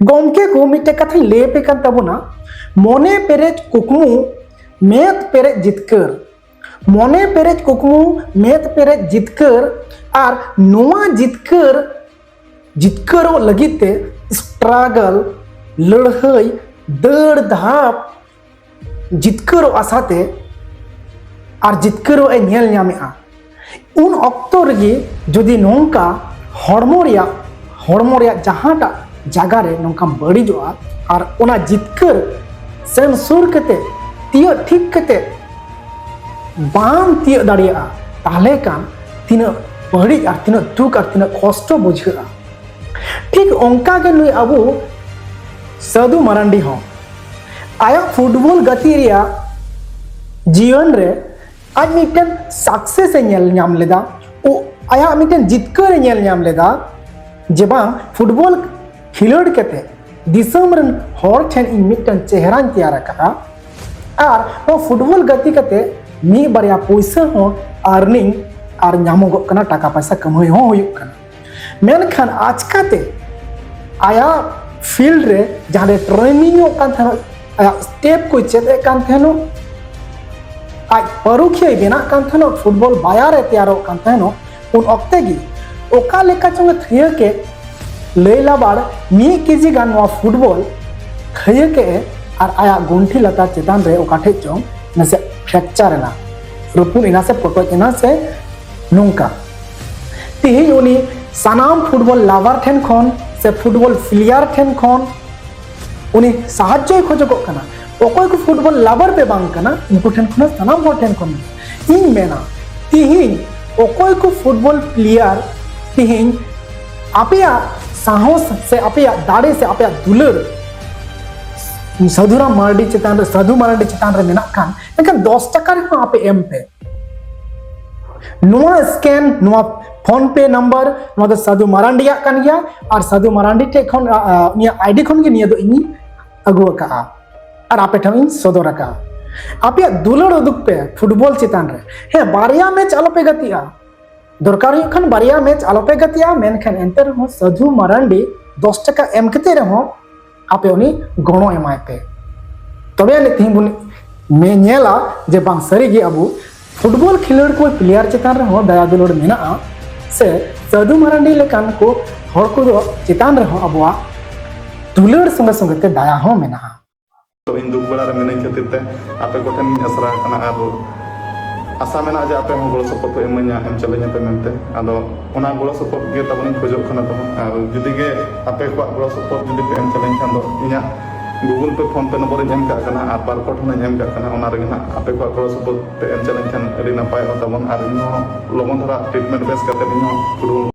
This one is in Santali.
गोमके को मिट्टे कथा ले पे कान तबुना मोने पेरेज कुकमु मेत पेरेज जितकर मोने पेरेज कुकमु मेत पेरेज जितकर और नोआ जितकर लगिते स्ट्रगल लड़हई दड़ धाप जितकर आसाते और जितकर नेल नामेआ उन अक्तो रगी जदि नोंका हड़मो रिया जहांटा जगह रे नोंका बड़ीजोआ और ओना जितकर सेन सुर कते तियो ठीक कते बाम तियो दाड़िया ताहले कान तिना बड़ी और तिना दुख और तिना कष्ट बुझा ठीक ओंका के नुई अबु साधु मारांडी हो आया फुटबॉल गति रिया जीवन रे आज मिटन सक्सेस नेल नाम लेदा ओ आया मिटन जितकर नेल नाम लेदा जे बांग फुटबॉल खिलोड़ कते दिसम रन हर ठेन इन मिटन चेहरा तैयार रखा और वो फुटबॉल गति कते मी बारिया पैसा हो अर्निंग और नामोगो कना टाका पैसा कमाई हो हुयुक कना मेनखान आजकाते आया फील्ड रे जहां ट्रेनिंग कान थानो आया स्टेप को चेते कान थानो आज परुखिया बेना कान थानो फुटबॉल बाया रे तैयार कान थानो उन अक्ते गी ओका लेका चंग थिय के लेला बाड़ मी केजी गान वा फुटबॉल खय के और आया गुंठी लता चेतान रे ओकाठे चंग नसे फ्रैक्चर ना रुपुन इना से पटो इना से नोंका तिही उनी सानाम फुटबॉल लावर ठेन खन से फुटबॉल प्लेयर ठेन खन उनी साहाଯ୍य खोजको कना ओकोय को फुटबॉल लावर पे बांग कना उनको ठेन खन सानाम हो ठेन खन इन मेना तिही ओकोय को फुटबॉल प्लेयर तिही आपेया साहस से आपेया दाड़े से आपेया दुलर साधुराम मार्डी चितान साधु मार्डी चितान रे मेना कान लेकिन 10 टका रे आपे एम पे नोआ स्कैन नोआ फोन पे नंबर नोआ दो साधु मारांडिया कान गया और साधु मारांडी ठे खन निया आईडी खन के निया दो इनी अगुआ का और आपे ठमिन सदर का आपे दुलर उदुक पे फुटबॉल चितान रे हे बारिया मैच आलो पे गतिया दरकार हुई खन बारिया मैच आलो पे गतिया मेनखान एंते रहो साधु मारांडी 10 टका एम कते रहो आपे उनी गणो एमाय पे तबे ने तिहिं बुन मे नेला जे बांग सरी गे अबु फुटबॉल खिलोड़ को प्लेयर चितान रहो दया दुलड़ मेना से साधु मारांडी लेकान को हर को चितान रहो अबुआ दुलड़ संगे संगे ते दया हो मेना तो इन दुख बड़ा रे मेने खातिर ते आपे कोठन असरा कना आरो आशा मेना जे आपे हो गलो सपोर्ट पे एमanya एम चलेnya पे मेनते आदो ओना गलो सपोर्ट गे तबन खोजो खना तबन आर जुदी गे आपे को गलो सपोर्ट जुदी पे एम चलेnya खान दो इnya गूगल पे फोन पे नंबर एम का कना आर बार कोड होना एम का कना ओना रे ना आपे को गलो सपोर्ट पे एम चलेnya खान रि नपाय हो तबन आर इन लोगन धरा ट्रीटमेंट बेस करते इन